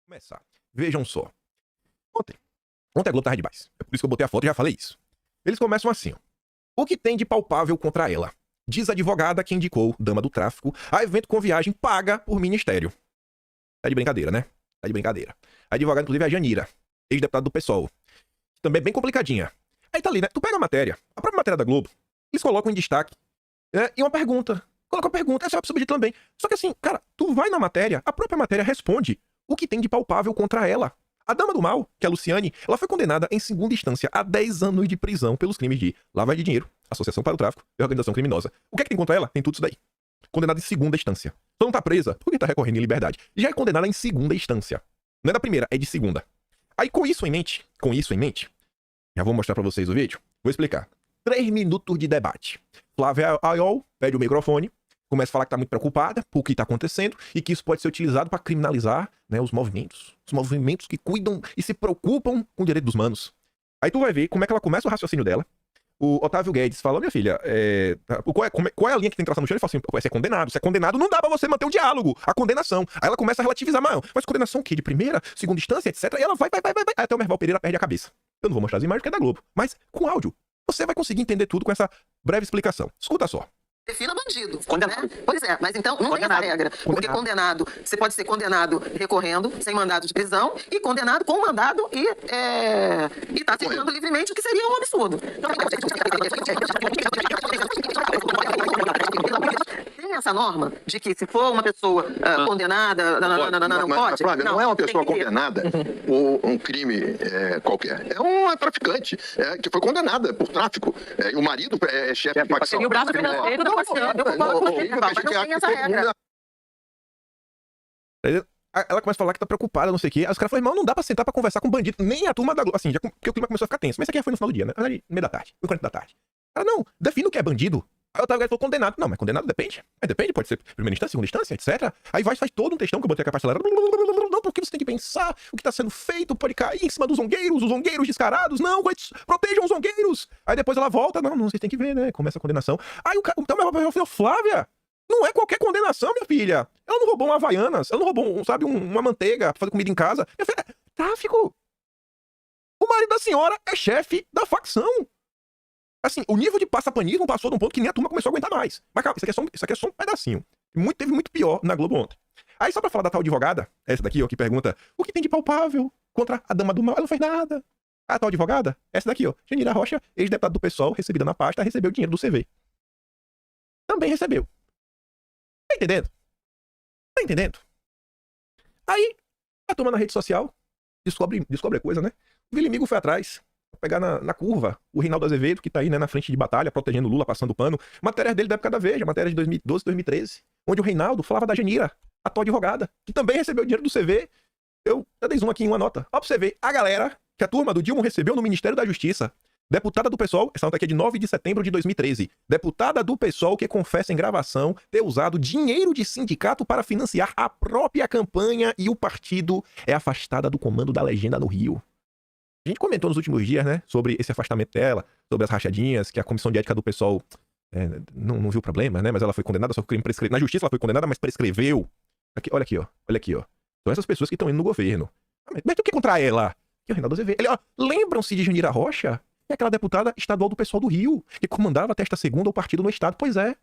Começar. Vejam só. Ontem a Globo tava demais. É por isso que eu botei a foto e já falei isso. Eles começam assim, ó. O que tem de palpável contra ela? Diz a advogada que indicou dama do tráfico a evento com viagem paga por ministério. Tá de brincadeira, né? Tá de brincadeira. A advogada, inclusive, é a Janira, ex-deputada do PSOL. Também é bem complicadinha. Aí tá ali, né? Tu pega a matéria, a própria matéria da Globo, eles colocam em destaque, né? E uma pergunta. Coloca a pergunta, essa é subjetivo também. Só que assim, cara, tu vai na matéria, a própria matéria responde o que tem de palpável contra ela. A dama do mal, que é a Luciane, ela foi condenada em segunda instância a 10 anos de prisão pelos crimes de lavagem de dinheiro, associação para o tráfico e organização criminosa. O que é que tem contra ela? Tem tudo isso daí. Condenada em segunda instância. Só não tá presa porque tá recorrendo em liberdade. Já é condenada em segunda instância. Não é da primeira, é de segunda. Aí com isso em mente, já vou mostrar pra vocês o vídeo. Vou explicar. 3 minutos de debate. Flávia Ayol pede o microfone, começa a falar que tá muito preocupada por o que tá acontecendo e que isso pode ser utilizado para criminalizar, né, os movimentos que cuidam e se preocupam com o direito dos manos. Aí tu vai ver como é que ela começa o raciocínio dela. O Otávio Guedes fala, minha filha, qual é a linha que tem que traçar no chão? Ele fala assim, você é condenado, não dá pra você manter um diálogo, a condenação. Aí ela começa a relativizar, mas condenação o quê? De primeira, segunda instância, etc. E ela vai, aí até o Merval Pereira perde a cabeça. Eu não vou mostrar as imagens porque é da Globo, mas com áudio. Você vai conseguir entender tudo com essa breve explicação. Escuta só. Defina bandido. Condenado. Né? Pois é, mas então não tem essa regra. Porque condenado, você pode ser condenado recorrendo, sem mandado de prisão, e condenado com mandado e tá circulando livremente, o que seria um absurdo. Então, tem essa norma de que se for uma pessoa condenada, não pode? Flávia, não é uma pessoa condenada por um crime qualquer. É uma traficante que foi condenada por tráfico. O marido é chefe de facção. Seria o braço financeiro da facção. Eu concordo com você, mas não tem essa regra. Ela começa a falar que tá preocupada, não sei o quê. Aí os caras falam, irmão, não dá pra sentar pra conversar com bandido. Nem a turma da Globo. Assim, já porque o clima começou a ficar tenso. Mas isso aqui já foi no final do dia, né? Ali, no meio da tarde. No 40 da tarde. Ela, não, define o que é bandido. Aí o Otávio falou condenado. Não, mas condenado depende. Depende, pode ser primeira instância, segunda instância, etc. Aí faz todo um textão que eu botei aqui a pastelera. Não, porque você tem que pensar o que tá sendo feito, pode cair em cima dos zongueiros descarados. Não, protejam os zongueiros. Aí depois ela volta. Não, vocês têm que ver, né? Começa a condenação. Aí então meu papai falou, Flávia, não é qualquer condenação, minha filha. Ela não roubou uma Havaianas. Ela não roubou, sabe, uma manteiga pra fazer comida em casa. Minha filha, tráfico. O marido da senhora é chefe da facção. Assim, o nível de passapanismo passou de um ponto que nem a turma começou a aguentar mais. Mas calma, isso aqui é só um pedacinho. Teve muito pior na Globo ontem. Aí só pra falar da tal advogada, essa daqui, ó, que pergunta o que tem de palpável contra a dama do mal? Ela não fez nada. A tal advogada, essa daqui, ó, Janira Rocha, ex-deputada do PSOL, recebida na pasta, recebeu dinheiro do CV. Também recebeu. Tá entendendo? Tá entendendo? Aí, a turma na rede social descobre coisa, né? O inimigo foi atrás. Pegar na curva o Reinaldo Azevedo, que tá aí, né, na frente de batalha, protegendo o Lula, passando pano. Matéria dele da época da Veja, matéria de 2012, 2013, onde o Reinaldo falava da Janira, a atual advogada, que também recebeu dinheiro do CV. Eu dei zoom aqui em uma nota. Ó pra você ver, a galera que a turma do Dilma recebeu no Ministério da Justiça. Deputada do PSOL, essa nota aqui é de 9 de setembro de 2013. Deputada do PSOL que confessa em gravação ter usado dinheiro de sindicato para financiar a própria campanha e o partido é afastada do comando da legenda no Rio. A gente comentou nos últimos dias, né, sobre esse afastamento dela, sobre as rachadinhas, que a comissão de ética do PSOL não viu problema, né, mas ela foi condenada, só que o crime prescreveu. Na justiça ela foi condenada, mas prescreveu. Olha aqui, ó. São essas pessoas que estão indo no governo. Mas o que contra ela? E o Reinaldo Azevedo. Lembram-se de Janira Rocha? É aquela deputada estadual do PSOL do Rio, que comandava até esta segunda o partido no estado. Pois é.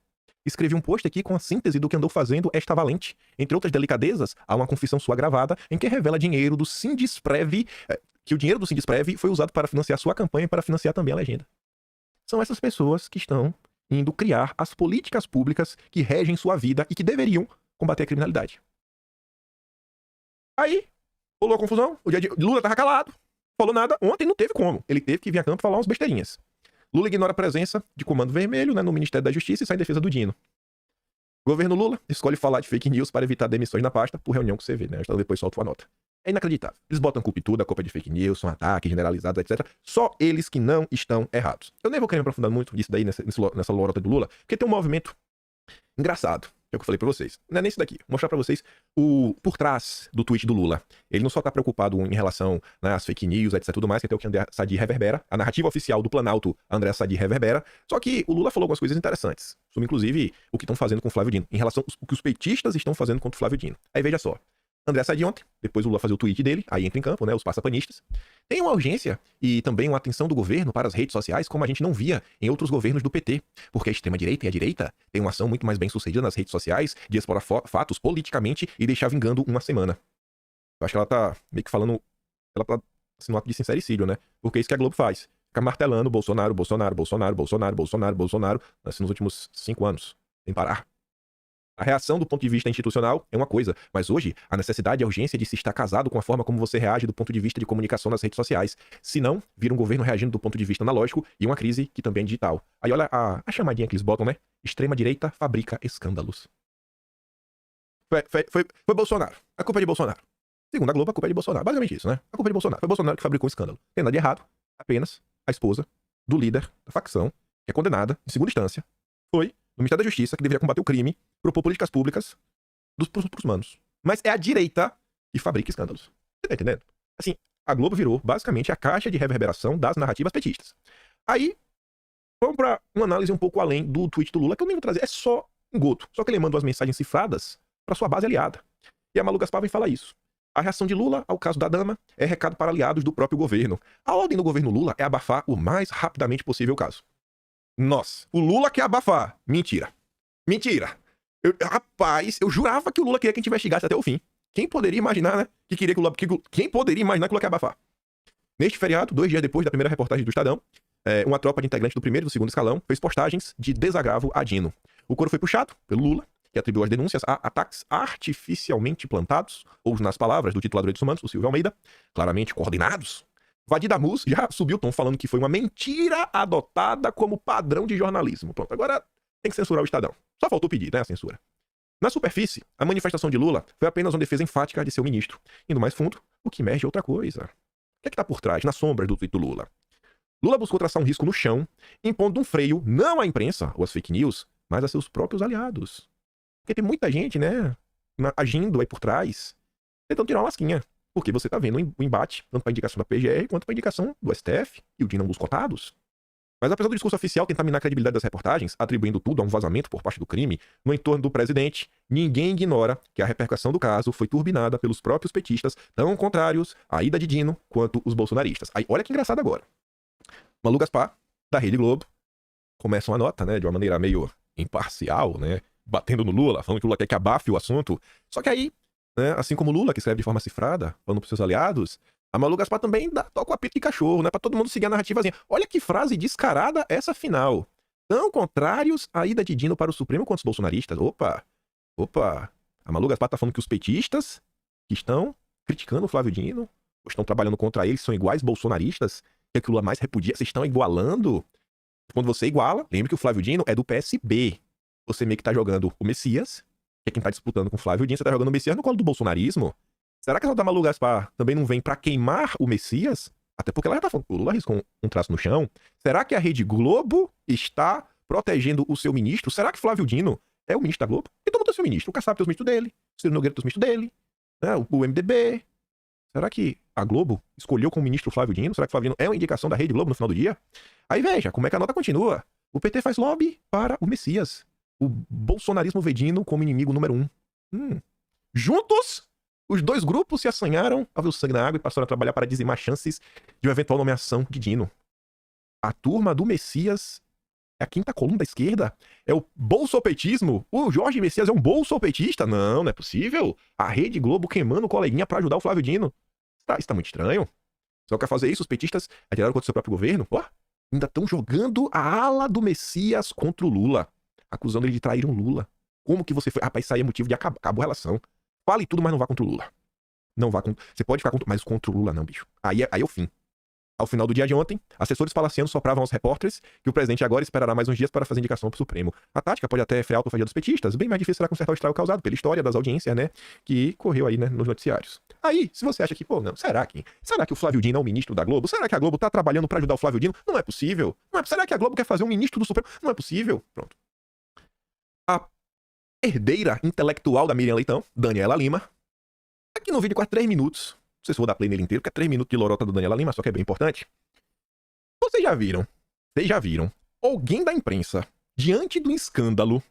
Escrevi um post aqui com a síntese do que andou fazendo esta valente. Entre outras delicadezas, há uma confissão sua gravada em que revela dinheiro do Sindisprev, que o dinheiro do Sindisprev foi usado para financiar sua campanha e para financiar também a legenda. São essas pessoas que estão indo criar as políticas públicas que regem sua vida e que deveriam combater a criminalidade. Aí, rolou a confusão, Lula tava calado, falou nada, ontem não teve como, ele teve que vir a campo falar umas besteirinhas. Lula ignora a presença de Comando Vermelho, né, no Ministério da Justiça e sai em defesa do Dino. Governo Lula escolhe falar de fake news para evitar demissões na pasta por reunião com o CV, né? Depois solta uma nota. É inacreditável. Eles botam culpa em tudo, a culpa é de fake news, são ataques generalizados, etc. Só eles que não estão errados. Eu nem vou querer me aprofundar muito nisso daí, nessa lorota do Lula, porque tem um movimento engraçado, que é o que eu falei pra vocês. Não é nesse daqui. Vou mostrar pra vocês por trás do tweet do Lula. Ele não só tá preocupado em relação, né, às fake news, etc, tudo mais, que até o que André Sadi reverbera. A narrativa oficial do Planalto, André Sadi reverbera. Só que o Lula falou algumas coisas interessantes. Sobre, inclusive, o que estão fazendo com o Flávio Dino. Em relação ao que os petistas estão fazendo contra o Flávio Dino. Aí veja só. André sai de ontem, depois o Lula fazer o tweet dele, aí entra em campo, né, os passapanistas. Tem uma urgência e também uma atenção do governo para as redes sociais, como a gente não via em outros governos do PT, porque a extrema-direita e a direita têm uma ação muito mais bem sucedida nas redes sociais de explorar fatos politicamente e deixar vingando uma semana. Eu acho que ela tá meio que falando, ela tá assim, no ato de sincericídio, né? Porque é isso que a Globo faz. Fica martelando Bolsonaro, Bolsonaro, Bolsonaro, Bolsonaro, Bolsonaro, Bolsonaro, assim, nos últimos 5 anos, sem parar. A reação do ponto de vista institucional é uma coisa, mas hoje a necessidade e a urgência de se estar casado com a forma como você reage do ponto de vista de comunicação nas redes sociais. Se não, vira um governo reagindo do ponto de vista analógico e uma crise que também é digital. Aí olha a chamadinha que eles botam, né? Extrema-direita fabrica escândalos. Foi Bolsonaro. A culpa é de Bolsonaro. Segundo a Globo, a culpa é de Bolsonaro. Basicamente isso, né? A culpa é de Bolsonaro. Foi Bolsonaro que fabricou um escândalo. Não tem nada de errado. Apenas a esposa do líder da facção, que é condenada, em segunda instância, foi no Ministério da Justiça, que deveria combater o crime, propor políticas públicas pros manos. Mas é a direita que fabrica escândalos. Você tá entendendo? Assim, a Globo virou, basicamente, a caixa de reverberação das narrativas petistas. Aí, vamos pra uma análise um pouco além do tweet do Lula, que eu nem vou trazer. É só um goto. Só que ele manda umas mensagens cifradas pra sua base aliada. E a Malu Gaspar vem falar isso. A reação de Lula ao caso da dama é recado para aliados do próprio governo. A ordem do governo Lula é abafar o mais rapidamente possível o caso. Nossa, o Lula quer abafar. Mentira. Mentira. Rapaz, eu jurava que o Lula queria que a gente investigasse até o fim. Quem poderia imaginar, né? Quem poderia imaginar que o Lula quer abafar? Neste feriado, 2 dias depois da primeira reportagem do Estadão, uma tropa de integrantes do primeiro e do segundo escalão fez postagens de desagravo a Dino. O coro foi puxado pelo Lula, que atribuiu as denúncias a ataques artificialmente plantados, ou nas palavras do titular de Direitos Humanos, o Silvio Almeida, claramente coordenados. Vadir Damus já subiu o tom falando que foi uma mentira adotada como padrão de jornalismo. Pronto, agora tem que censurar o Estadão. Só faltou pedir, né, a censura. Na superfície, a manifestação de Lula foi apenas uma defesa enfática de seu ministro. Indo mais fundo, o que emerge é outra coisa. O que é que tá por trás, nas sombras do tweet do Lula? Lula buscou traçar um risco no chão, impondo um freio não à imprensa ou às fake news, mas a seus próprios aliados. Porque tem muita gente, né, agindo aí por trás, tentando tirar uma lasquinha. Porque você tá vendo o embate, tanto para indicação da PGR, quanto para indicação do STF e o de ambos cotados. Mas apesar do discurso oficial tentar minar a credibilidade das reportagens, atribuindo tudo a um vazamento por parte do crime, no entorno do presidente, ninguém ignora que a repercussão do caso foi turbinada pelos próprios petistas, tão contrários à ida de Dino quanto os bolsonaristas. Aí, olha que engraçado agora. Malu Gaspar, da Rede Globo, começa uma nota, né, de uma maneira meio imparcial, né, batendo no Lula, falando que o Lula quer que abafe o assunto. Só que aí, né, assim como o Lula, que escreve de forma cifrada, falando pros seus aliados, a Malu Gaspar também toca o apito de cachorro, né, pra todo mundo seguir a narrativazinha. Olha que frase descarada essa final. Tão contrários à ida de Dino para o Supremo quanto os bolsonaristas. Opa. A Malu Gaspar tá falando que os petistas que estão criticando o Flávio Dino, ou estão trabalhando contra ele, são iguais bolsonaristas, que é que o Lula mais repudia, vocês estão igualando. Quando você iguala, lembre que o Flávio Dino é do PSB. Você meio que tá jogando o Messias, que é quem tá disputando com o Flávio Dino, você tá jogando o Messias no colo do bolsonarismo. Será que essa da Malu Gaspar também não vem pra queimar o Messias? Até porque ela já tá falando que o Lula arriscou um traço no chão. Será que a Rede Globo está protegendo o seu ministro? Será que Flávio Dino é o ministro da Globo? E todo mundo é seu ministro. O Kassab tem os ministros dele, o Ciro Nogueira tem os ministros dele, né? O MDB. Será que a Globo escolheu como ministro o Flávio Dino? Será que o Flávio Dino é uma indicação da Rede Globo no final do dia? Aí veja, como é que a nota continua. O PT faz lobby para o Messias. O bolsonarismo vê Dino como inimigo número 1. Juntos, os dois grupos se assanharam a ver o sangue na água e passaram a trabalhar para dizimar chances de uma eventual nomeação de Dino. A turma do Messias é a quinta coluna da esquerda? É o bolsopetismo? O Jorge Messias é um bolsopetista? Não é possível. A Rede Globo queimando o coleguinha para ajudar o Flávio Dino. Isso tá muito estranho. Só quer fazer isso, os petistas atiraram contra o seu próprio governo? Ainda estão jogando a ala do Messias contra o Lula, acusando ele de trair um Lula. Como que você foi? Rapaz, isso aí é motivo de acabou a relação. Fale tudo, mas não vá contra o Lula. Não vá contra... Você pode ficar contra... Mas contra o Lula não, bicho. Aí é o fim. Ao final do dia de ontem, assessores palacianos sopravam aos repórteres que o presidente agora esperará mais uns dias para fazer indicação para o Supremo. A tática pode até frear a autofagia dos petistas. Bem mais difícil será consertar o estrago causado pela história das audiências, né? Que correu aí, né, nos noticiários. Aí, se você acha que, não, será que o Flávio Dino é o ministro da Globo? Será que a Globo tá trabalhando para ajudar o Flávio Dino? Não é possível. Será que a Globo quer fazer um ministro do Supremo? Não é possível. Pronto. A herdeira intelectual da Miriam Leitão, Daniela Lima, aqui no vídeo quase 3 minutos. Não sei se vou dar play nele inteiro, porque é 3 minutos de lorota do Daniela Lima, só que é bem importante. Vocês já viram alguém da imprensa, diante do escândalo,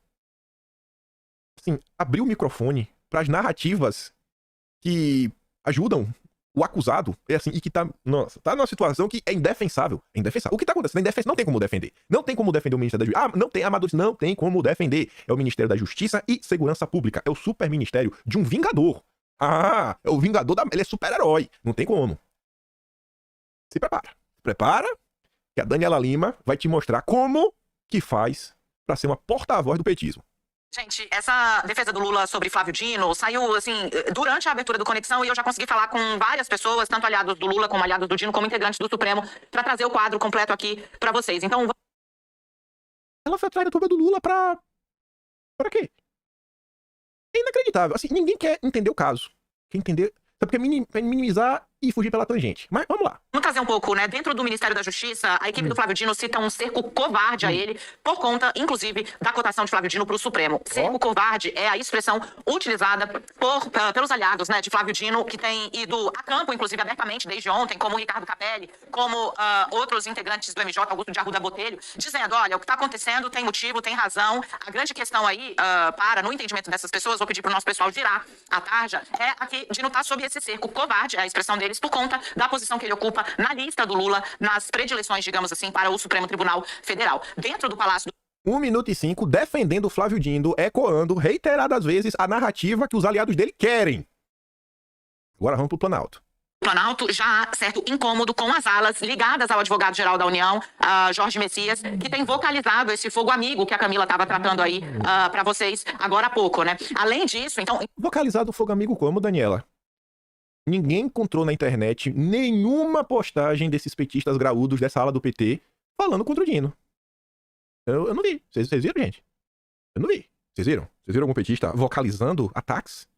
assim, abrir o microfone para as narrativas que ajudam o acusado, é assim, e que tá numa situação que é indefensável. É indefensável. O que tá acontecendo é indefensável. Não tem como defender. Não tem como defender o Ministério da Justiça. Não tem amadores. Não tem como defender. É o Ministério da Justiça e Segurança Pública. É o super ministério de um vingador. É o vingador ele é super-herói. Não tem como. Se prepara. Se prepara que a Daniela Lima vai te mostrar como que faz pra ser uma porta-voz do petismo. Gente, essa defesa do Lula sobre Flávio Dino saiu, assim, durante a abertura do Conexão, e eu já consegui falar com várias pessoas, tanto aliados do Lula como aliados do Dino, como integrantes do Supremo, pra trazer o quadro completo aqui pra vocês. Então, ela foi atrás da turma do Lula pra quê? É inacreditável. Assim, ninguém quer entender o caso. Quer entender... Sabe porque é minimizar e fugir pela tangente. Mas vamos lá. Vamos trazer um pouco, né? Dentro do Ministério da Justiça, a equipe do Flávio Dino cita um cerco covarde a ele, por conta, inclusive, da cotação de Flávio Dino para o Supremo. Cerco covarde é a expressão utilizada pelos aliados, né, de Flávio Dino, que tem ido a campo, inclusive, abertamente desde ontem, como o Ricardo Capelli, como outros integrantes do MJ, Augusto de Arruda Botelho, dizendo, olha, o que está acontecendo tem motivo, tem razão. A grande questão aí, no entendimento dessas pessoas, vou pedir para o nosso pessoal girar a tarja, é a que Dino está sob esse cerco covarde, é a expressão deles, por conta da posição que ele ocupa na lista do Lula, nas predileções, digamos assim, para o Supremo Tribunal Federal. Dentro do Palácio do 1 minuto e 5, defendendo o Flávio Dino, ecoando reiteradas vezes a narrativa que os aliados dele querem. Agora vamos pro Planalto. Planalto, já há certo incômodo com as alas ligadas ao advogado-geral da União, Jorge Messias, que tem vocalizado esse fogo amigo que a Camila estava tratando aí para vocês agora há pouco, né? Além disso, então... Vocalizado o fogo amigo como, Daniela? Ninguém encontrou na internet nenhuma postagem desses petistas graúdos dessa ala do PT falando contra o Dino. Eu não vi. Vocês viram, gente? Eu não vi. Vocês viram? Vocês viram algum petista vocalizando ataques?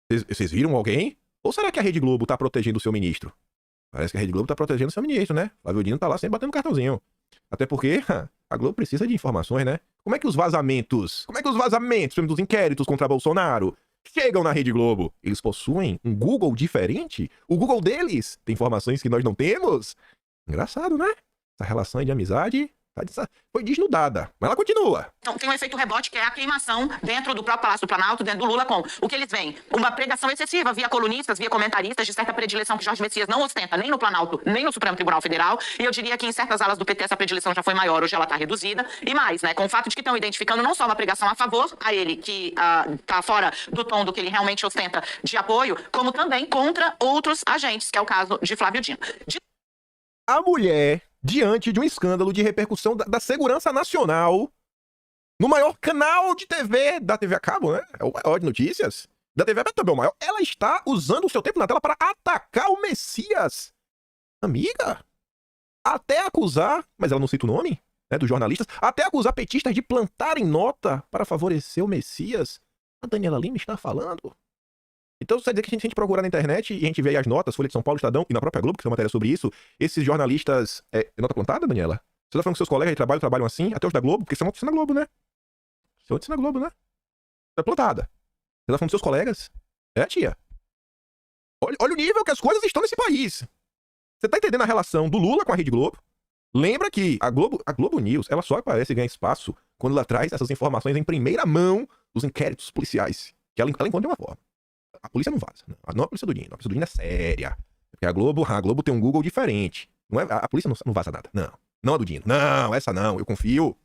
Vocês viram alguém? Ou será que a Rede Globo tá protegendo o seu ministro? Parece que a Rede Globo tá protegendo o seu ministro, né? Flávio Dino tá lá sempre batendo cartãozinho. Até porque a Globo precisa de informações, né? Como é que os vazamentos dos inquéritos contra Bolsonaro chegam na Rede Globo? Eles possuem um Google diferente? O Google deles tem informações que nós não temos? Engraçado, né? Essa relação de amizade foi desnudada, mas ela continua. Então tem um efeito rebote, que é a queimação dentro do próprio Palácio do Planalto, dentro do Lula, com o que eles veem. Uma pregação excessiva via colunistas, via comentaristas, de certa predileção que Jorge Messias não ostenta nem no Planalto, nem no Supremo Tribunal Federal. E eu diria que em certas alas do PT essa predileção já foi maior, hoje ela está reduzida. E mais, né, com o fato de que estão identificando não só uma pregação a favor a ele, que está fora do tom do que ele realmente ostenta de apoio, como também contra outros agentes, que é o caso de Flávio Dino. A mulher, diante de um escândalo de repercussão da segurança nacional, no maior canal de TV, da TV a cabo, né? É o maior de notícias. Da TV aberta também é o maior. Ela está usando o seu tempo na tela para atacar o Messias. Amiga, até acusar, mas ela não cita o nome, né, dos jornalistas, até acusar petistas de plantarem nota para favorecer o Messias. A Daniela Lima está falando. Então, você quer dizer que a gente procurar na internet e a gente vê aí as notas, Folha de São Paulo, Estadão e na própria Globo, que tem uma matéria sobre isso, esses jornalistas... É nota plantada, Daniela? Você tá falando que seus colegas de trabalho trabalham assim, até os da Globo? Porque isso é notícia na Globo, né? Isso é notícia na Globo, né? Tá plantada. Você tá falando dos seus colegas? É, tia. Olha o nível que as coisas estão nesse país. Você tá entendendo a relação do Lula com a Rede Globo? Lembra que a Globo News, ela só aparece e ganha espaço quando ela traz essas informações em primeira mão dos inquéritos policiais. Que ela encontra de uma forma. A polícia não vaza. Não é a polícia do Dino. A polícia do Dino é séria. Porque a Globo tem um Google diferente. Não é, a polícia não vaza nada. Não é do Dino. Não, essa não. Eu confio.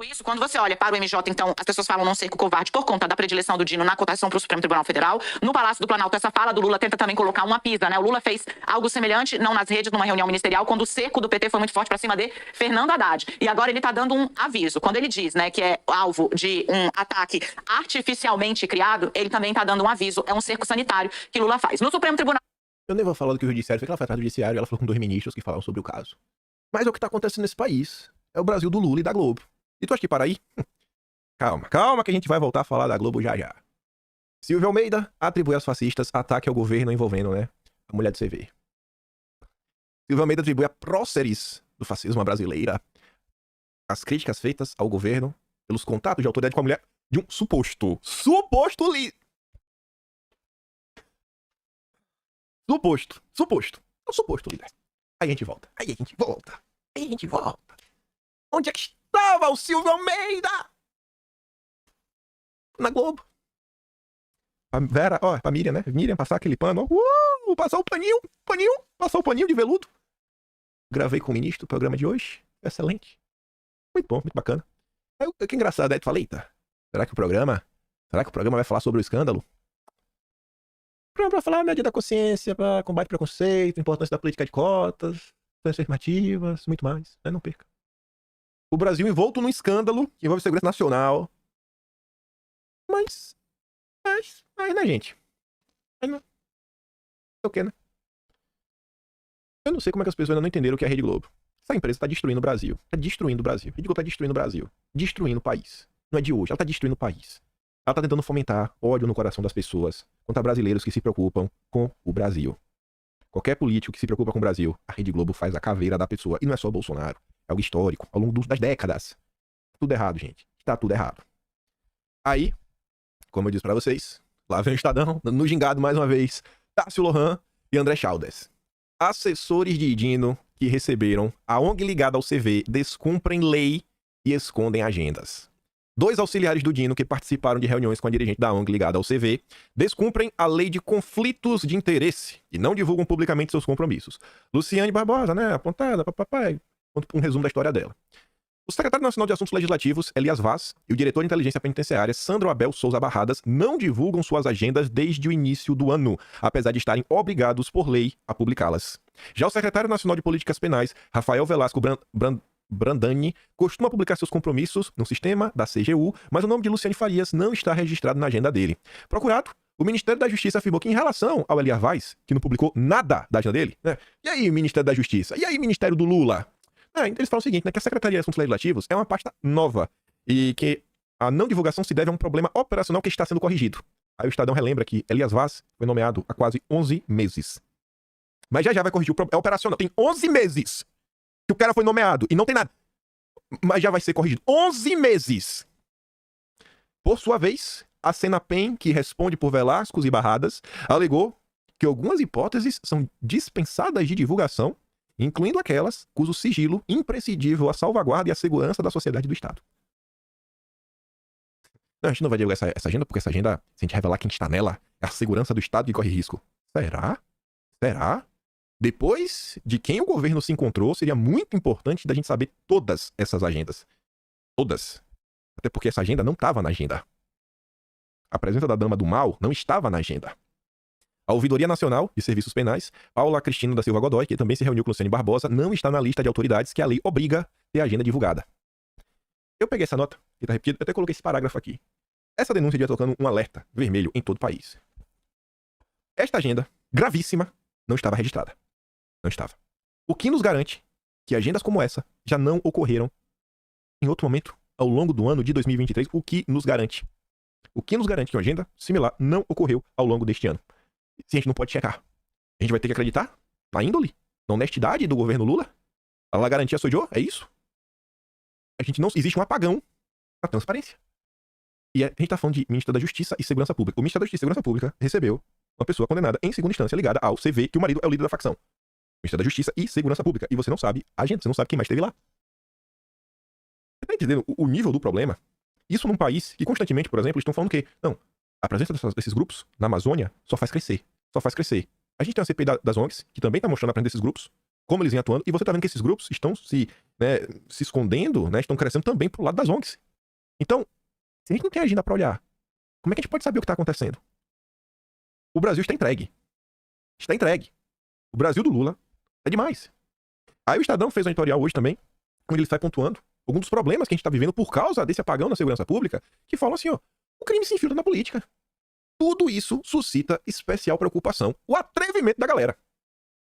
Isso, quando você olha para o MJ, então, as pessoas falam num cerco covarde por conta da predileção do Dino na cotação para o Supremo Tribunal Federal. No Palácio do Planalto, essa fala do Lula tenta também colocar uma pisa, né? O Lula fez algo semelhante, não nas redes, numa reunião ministerial, quando o cerco do PT foi muito forte para cima de Fernando Haddad. E agora ele está dando um aviso. Quando ele diz, né, que é alvo de um ataque artificialmente criado, ele também está dando um aviso. É um cerco sanitário que Lula faz. No Supremo Tribunal... Eu nem vou falar do que o judiciário fez, que ela foi atrás do judiciário e ela falou com 2 ministros que falaram sobre o caso. Mas é o que está acontecendo nesse país. É o Brasil do Lula e da Globo. E tu acha que para aí? Calma que a gente vai voltar a falar da Globo já. Silvio Almeida atribui aos fascistas ataque ao governo envolvendo, né, a mulher do CV. Silvio Almeida atribui a próceres do fascismo brasileira as críticas feitas ao governo pelos contatos de autoridade com a mulher de um suposto líder. É um suposto líder. Aí a gente volta. Onde é que estava o Silvio Almeida? Na Globo. Pra Vera, ó, pra Miriam, né? Miriam passar aquele pano, ó. Passar o paninho, passar o paninho de veludo. Gravei com o ministro o programa de hoje. Excelente. Muito bom, muito bacana. Aí, que engraçado, aí tu fala, eita, será que o programa vai falar sobre o escândalo? O programa vai falar média da consciência, pra combate ao preconceito, importância da política de cotas, ações afirmativas, muito mais. Não perca. O Brasil envolto num escândalo que envolve segurança nacional. Mas, né, gente? Aí não. É o quê, né? Eu não sei como é que as pessoas ainda não entenderam o que é a Rede Globo. Essa empresa tá destruindo o Brasil. Tá destruindo o Brasil. A Rede Globo tá destruindo o Brasil. Destruindo o país. Não é de hoje. Ela tá destruindo o país. Ela tá tentando fomentar ódio no coração das pessoas contra brasileiros que se preocupam com o Brasil. Qualquer político que se preocupa com o Brasil, a Rede Globo faz a caveira da pessoa. E não é só o Bolsonaro. É algo histórico. Ao longo das décadas. Tudo errado, gente. Tá tudo errado. Aí, como eu disse pra vocês, lá vem o Estadão, no gingado mais uma vez, Tássio Lohan e André Chaldes. Assessores de Dino que receberam a ONG ligada ao CV descumprem lei e escondem agendas. 2 auxiliares do Dino que participaram de reuniões com a dirigente da ONG ligada ao CV descumprem a lei de conflitos de interesse e não divulgam publicamente seus compromissos. Luciane Barbosa, né, apontada, papai, um resumo da história dela. O secretário nacional de Assuntos Legislativos, Elias Vaz, e o diretor de inteligência penitenciária, Sandro Abel Souza Barradas, não divulgam suas agendas desde o início do ano, apesar de estarem obrigados por lei a publicá-las. Já o secretário nacional de Políticas Penais, Rafael Velasco Brandani, costuma publicar seus compromissos no sistema da CGU, mas o nome de Luciane Farias não está registrado na agenda dele. Procurado, o Ministério da Justiça afirmou que em relação ao Elias Vaz, que não publicou nada da agenda dele, né? E aí, Ministério da Justiça? E aí, Ministério do Lula? Eles falam o seguinte, né, que a Secretaria de Assuntos Legislativos é uma pasta nova e que a não divulgação se deve a um problema operacional que está sendo corrigido. Aí o Estadão relembra que Elias Vaz foi nomeado há quase 11 meses. Mas já vai corrigir o problema. É operacional. Tem 11 meses que o cara foi nomeado e não tem nada. Mas já vai ser corrigido. 11 meses! Por sua vez, a Senapen, que responde por Velasco e Barradas, alegou que algumas hipóteses são dispensadas de divulgação, incluindo aquelas cujo sigilo imprescindível à salvaguarda e à segurança da sociedade do Estado. Não, a gente não vai divulgar essa agenda, porque essa agenda, se a gente revelar quem está nela, é a segurança do Estado que corre risco. Será? Será? Depois de quem o governo se encontrou, seria muito importante da gente saber todas essas agendas. Todas. Até porque essa agenda não estava na agenda. A presença da Dama do Mal não estava na agenda. A Ouvidoria Nacional de Serviços Penais, Paula Cristina da Silva Godoy, que também se reuniu com Luciane Barbosa, não está na lista de autoridades que a lei obriga a ter a agenda divulgada. Eu peguei essa nota, que está repetida, até coloquei esse parágrafo aqui. Essa denúncia iria tocando um alerta vermelho em todo o país. Esta agenda, gravíssima, não estava registrada. Não estava. O que nos garante que agendas como essa já não ocorreram em outro momento ao longo do ano de 2023? O que nos garante? O que nos garante que uma agenda similar não ocorreu ao longo deste ano? Se a gente não pode checar, a gente vai ter que acreditar na índole, na honestidade do governo Lula? A garantia sou eu? É isso? A gente não... Existe um apagão na transparência. E a gente tá falando de Ministério da Justiça e Segurança Pública. O Ministério da Justiça e Segurança Pública recebeu uma pessoa condenada em segunda instância ligada ao CV, que o marido é o líder da facção. Ministério da Justiça e Segurança Pública. E você não sabe a agenda, você não sabe quem mais esteve lá. Você tá entendendo o nível do problema? Isso num país que constantemente, por exemplo, estão falando que, não, a presença desses grupos na Amazônia só faz crescer. Só faz crescer. A gente tem a CPI das ONGs, que também está mostrando a presença desses grupos, como eles vêm atuando, e você está vendo que esses grupos estão se escondendo, né, estão crescendo também pro lado das ONGs. Então, se a gente não tem agenda para olhar, como é que a gente pode saber o que está acontecendo? O Brasil está entregue. Está entregue. O Brasil do Lula é demais. Aí o Estadão fez um editorial hoje também, onde ele sai pontuando alguns dos problemas que a gente está vivendo por causa desse apagão na segurança pública, que falam assim, ó, o crime se infiltra na política. Tudo isso suscita especial preocupação. O atrevimento da galera.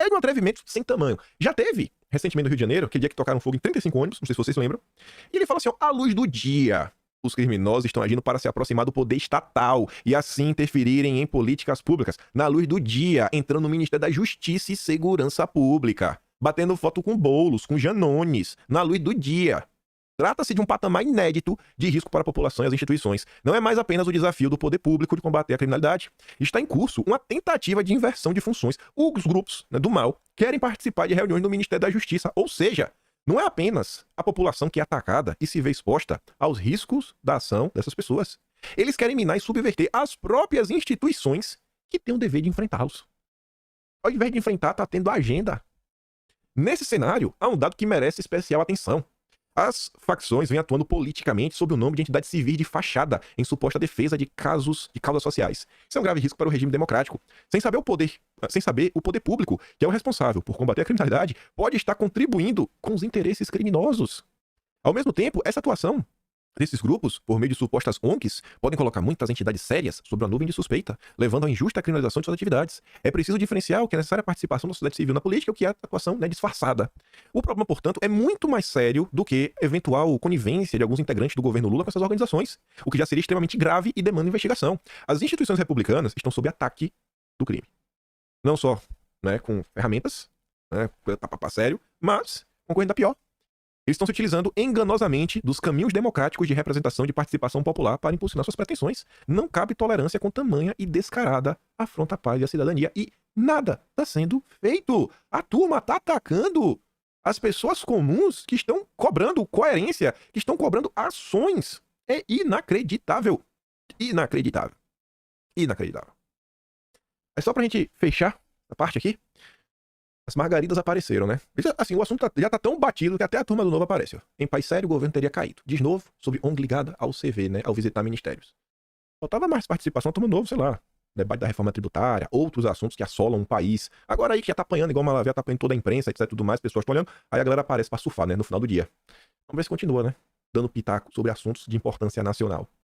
É um atrevimento sem tamanho. Já teve, recentemente no Rio de Janeiro, aquele dia que tocaram fogo em 35 ônibus, não sei se vocês lembram, e ele fala assim, ó, à luz do dia, os criminosos estão agindo para se aproximar do poder estatal e assim interferirem em políticas públicas. Na luz do dia, entrando no Ministério da Justiça e Segurança Pública, batendo foto com Boulos, com Janones, na luz do dia. Trata-se de um patamar inédito de risco para a população e as instituições. Não é mais apenas o desafio do poder público de combater a criminalidade. Está em curso uma tentativa de inversão de funções. Os grupos, né, do mal querem participar de reuniões do Ministério da Justiça. Ou seja, não é apenas a população que é atacada e se vê exposta aos riscos da ação dessas pessoas. Eles querem minar e subverter as próprias instituições que têm o dever de enfrentá-los. Ao invés de enfrentar, tá tendo agenda. Nesse cenário, há um dado que merece especial atenção. As facções vêm atuando politicamente sob o nome de entidades civis de fachada em suposta defesa de causas sociais. Isso é um grave risco para o regime democrático. Sem saber o poder público, que é o responsável por combater a criminalidade, pode estar contribuindo com os interesses criminosos. Ao mesmo tempo, essa atuação desses grupos, por meio de supostas ONGs, podem colocar muitas entidades sérias sobre uma nuvem de suspeita, levando à injusta criminalização de suas atividades. É preciso diferenciar o que é necessária participação da sociedade civil na política e o que é atuação disfarçada. O problema, portanto, é muito mais sério do que eventual conivência de alguns integrantes do governo Lula com essas organizações, o que já seria extremamente grave e demanda investigação. As instituições republicanas estão sob ataque do crime. Não só com ferramentas, sério, mas, concorrendo a pior, eles estão se utilizando enganosamente dos caminhos democráticos de representação e de participação popular para impulsionar suas pretensões. Não cabe tolerância com tamanha e descarada afronta à paz e à cidadania. E nada está sendo feito. A turma está atacando as pessoas comuns que estão cobrando coerência, que estão cobrando ações. É inacreditável. Inacreditável. Inacreditável. É só pra gente fechar a parte aqui. As margaridas apareceram, né? Assim, o assunto já tá tão batido que até a turma do Novo aparece, ó. Em país sério, o governo teria caído. De novo, sobre ONG ligada ao CV, né? Ao visitar ministérios. Faltava mais participação, a turma do Novo, sei lá. Debate da reforma tributária, outros assuntos que assolam um país. Agora aí que já tá apanhando, igual Malavé, tá apanhando toda a imprensa, etc, tudo mais, pessoas estão olhando. Aí a galera aparece pra surfar, né? No final do dia. Vamos ver se continua, né? Dando pitaco sobre assuntos de importância nacional.